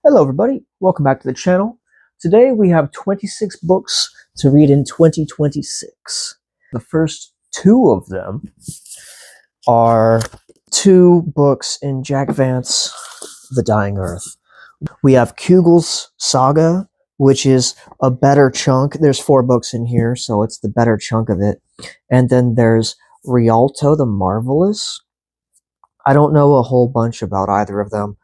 Hello everybody, welcome back to the channel. Today we have 26 books to read in 2026. The first two of them are two books in Jack Vance, The Dying Earth. We have Cugel's Saga, which is a better chunk. There's 4 books in here, so it's the better chunk of it. And then there's Rhialto the Marvellous. I don't know a whole bunch about either of them,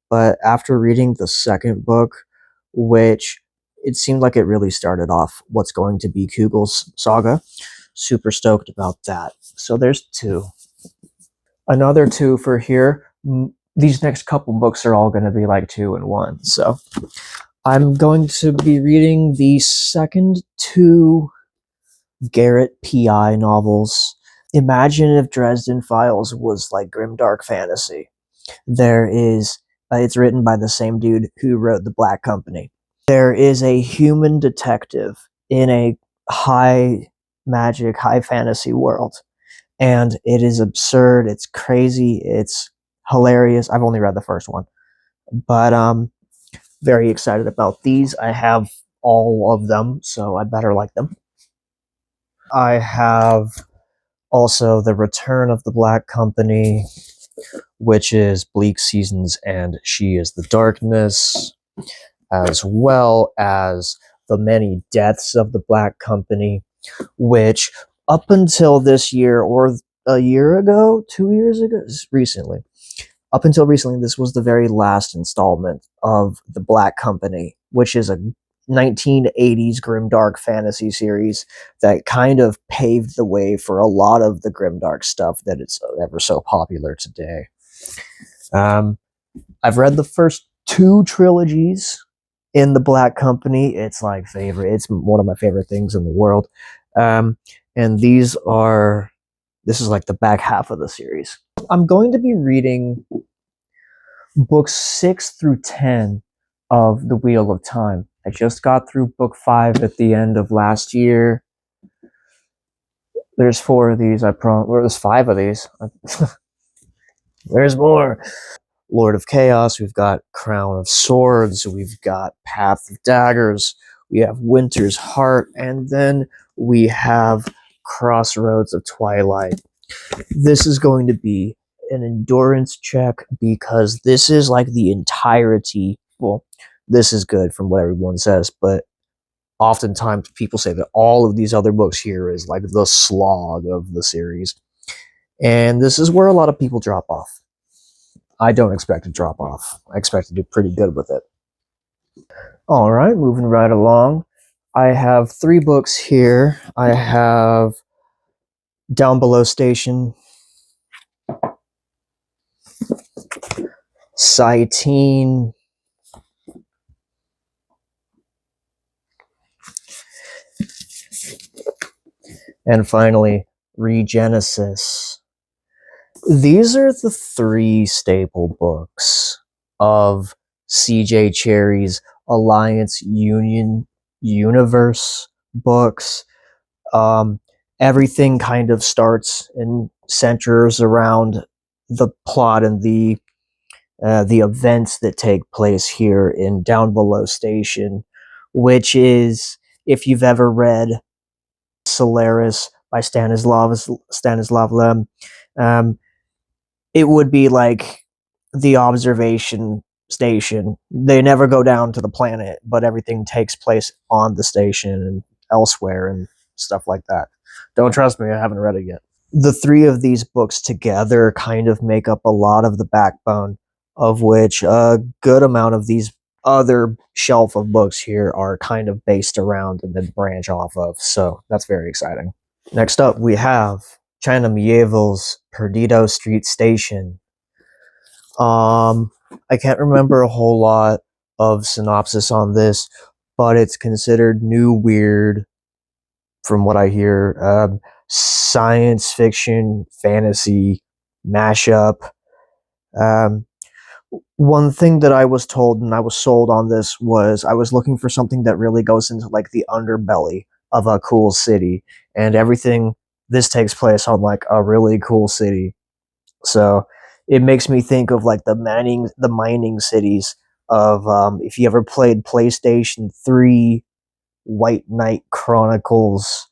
but after reading the second book, which it seemed like it really started off what's going to be Cugel's Saga, super stoked about that. So there's 2. Another 2 for here. These next couple books are all going to be like 2 and 1. So I'm going to be reading the second 2 Garrett P.I. novels. Imagine if Dresden Files was like grimdark fantasy. There is it's written by the same dude who wrote The Black Company. There is a human detective in a high magic, high fantasy world. And it is absurd, it's crazy, it's hilarious. I've only read the first one. But very excited about these. I have all of them, so I better like them. I have also The Return of the Black Company, which is Bleak Seasons and She is the Darkness, as well as The Many Deaths of the Black Company, which up until this year, or a year ago, 2 years ago, recently, up until recently, this was the very last installment of The Black Company, which is a 1980s grimdark fantasy series that kind of paved the way for a lot of the grimdark stuff that is ever so popular today. I've read the first 2 trilogies in The Black Company. It's like it's one of my favorite things in the world. And this is like the back half of the series. I'm going to be reading books 6 through 10 of The Wheel of Time. I just got through book 5 at the end of last year. There's 4 of these, I promise. Or there's 5 of these. There's more. Lord of Chaos, we've got Crown of Swords, we've got Path of Daggers, we have Winter's Heart, and then we have Crossroads of Twilight. This is going to be an endurance check because this is like the entirety. Well, this is good from what everyone says, but oftentimes people say that all of these other books here is like the slog of the series. And this is where a lot of people drop off. I don't expect to drop off. I expect to do pretty good with it. All right, moving right along. I have 3 books here. I have Downbelow Station, Cyteen, and finally Regenesis. These are the 3 staple books of C.J. Cherryh's Alliance Union universe books. Everything kind of starts and centers around the plot and the events that take place here in Downbelow Station, which is, if you've ever read Solaris by Stanislav Lem, it would be like the observation station. They never go down to the planet, but everything takes place on the station and elsewhere and stuff like that. Don't trust me, I haven't read it yet. The 3 of these books together kind of make up a lot of the backbone, of which a good amount of these other shelf of books here are kind of based around and then branch off of, so that's very exciting. Next up, we have China Mieville's Perdido Street Station. I can't remember a whole lot of synopsis on this, but it's considered new weird from what I hear. Science fiction, fantasy mashup. One thing that I was told and I was sold on this was I was looking for something that really goes into like the underbelly of a cool city, and everything this takes place on like a really cool city. So it makes me think of like the mining cities of if you ever played PlayStation 3 White Knight Chronicles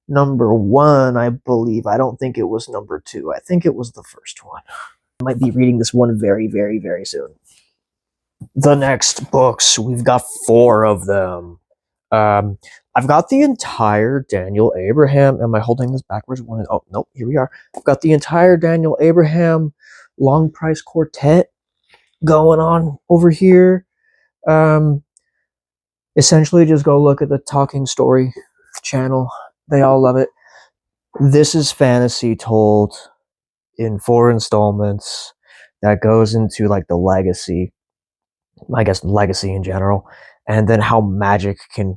#1, I believe. I don't think it was #2. I think it was the first one. I might be reading this one very, very, very soon. The next books, we've got 4 of them. I've got the entire Daniel Abraham. Am I holding this backwards? Oh, nope, here we are. I've got the entire Daniel Abraham Long Price Quartet going on over here. Essentially, just go look at the Talking Story channel. They all love it. This is fantasy told in 4 installments that goes into like the legacy, I guess legacy in general, and then how magic can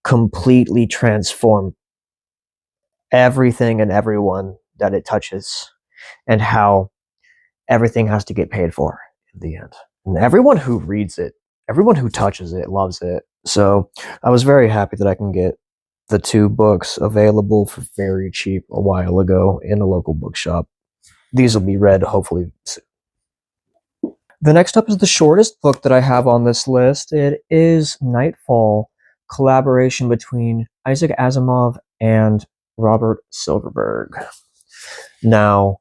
completely transform everything and everyone that it touches, and how everything has to get paid for in the end. And everyone who reads it, everyone who touches it, loves it. So I was very happy that I can get the 2 books available for very cheap a while ago in a local bookshop. These will be read hopefully soon. The next up is the shortest book that I have on this list. It is Nightfall, collaboration between Isaac Asimov and Robert Silverberg. Now,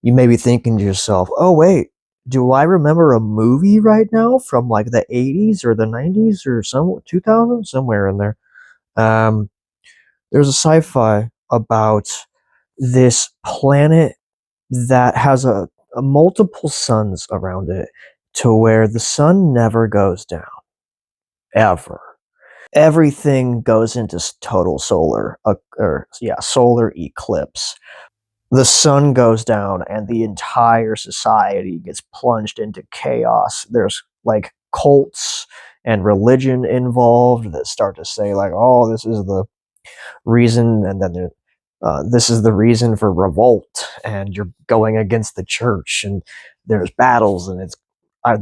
you may be thinking to yourself, oh wait, do I remember a movie right now from like the 80s or the 90s or 2000s, somewhere in there? There's a sci-fi about this planet that has a multiple suns around it, to where the sun never goes down, ever. Everything goes into total solar eclipse. The sun goes down and the entire society gets plunged into chaos. There's like cults and religion involved that start to say like, oh, this is the reason, and then this is the reason for revolt, and you're going against the church, and there's battles, and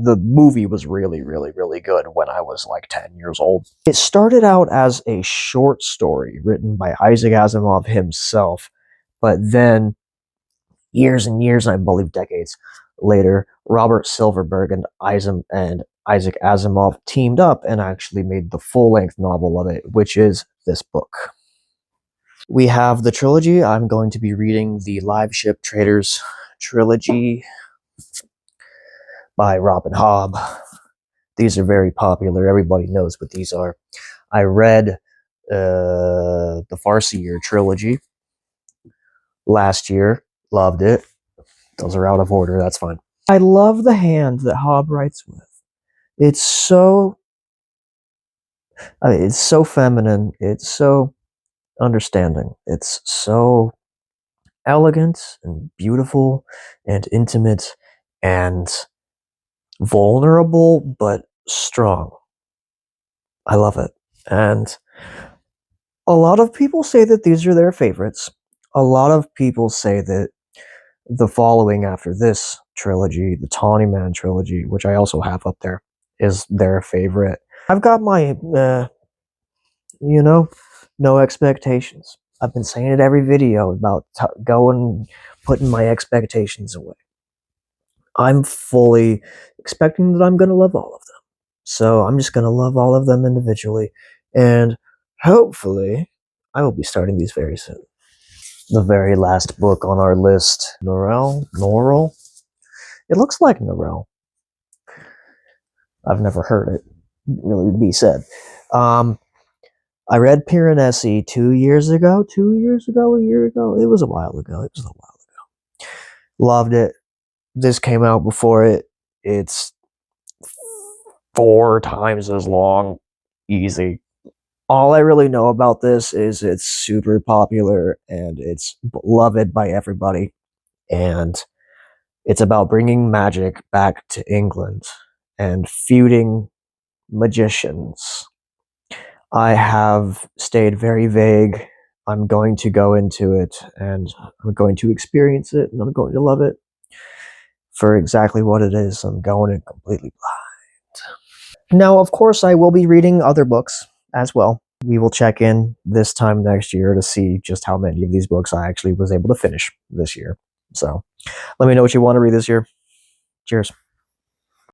the movie was really, really, really good when I was like 10 years old. It started out as a short story written by Isaac Asimov himself, but then years and years, I believe decades later, Robert Silverberg and Isaac Asimov teamed up and actually made the full-length novel of it, which is this book. We have the trilogy. I'm going to be reading the Live Ship Traders trilogy by Robin Hobb. These are very popular. Everybody knows what these are. I read the Farseer trilogy last year. Loved it. Those are out of order. That's fine. I love the hand that Hobb writes with. It's so feminine. It's so understanding. It's so elegant and beautiful and intimate and vulnerable but strong. I love it. And a lot of people say that these are their favorites. A lot of people say that the following after this trilogy, the Tawny Man trilogy, which I also have up there, is their favorite. I've got my, no expectations. I've been saying it every video about putting my expectations away. I'm fully expecting that I'm going to love all of them. So I'm just going to love all of them individually. And hopefully, I will be starting these very soon. The very last book on our list, Norrell? It looks like Norrell. I've never heard it really be said. I read Piranesi 2 years ago, a year ago. It was a while ago. Loved it. This came out before it. It's 4 times as long. Easy. All I really know about this is it's super popular and it's beloved by everybody. And it's about bringing magic back to England and feuding magicians. I have stayed very vague. I'm going to go into it and I'm going to experience it and I'm going to love it for exactly what it is. I'm going in completely blind. Now, of course, I will be reading other books as well. We will check in this time next year to see just how many of these books I actually was able to finish this year. So let me know what you want to read this year. Cheers.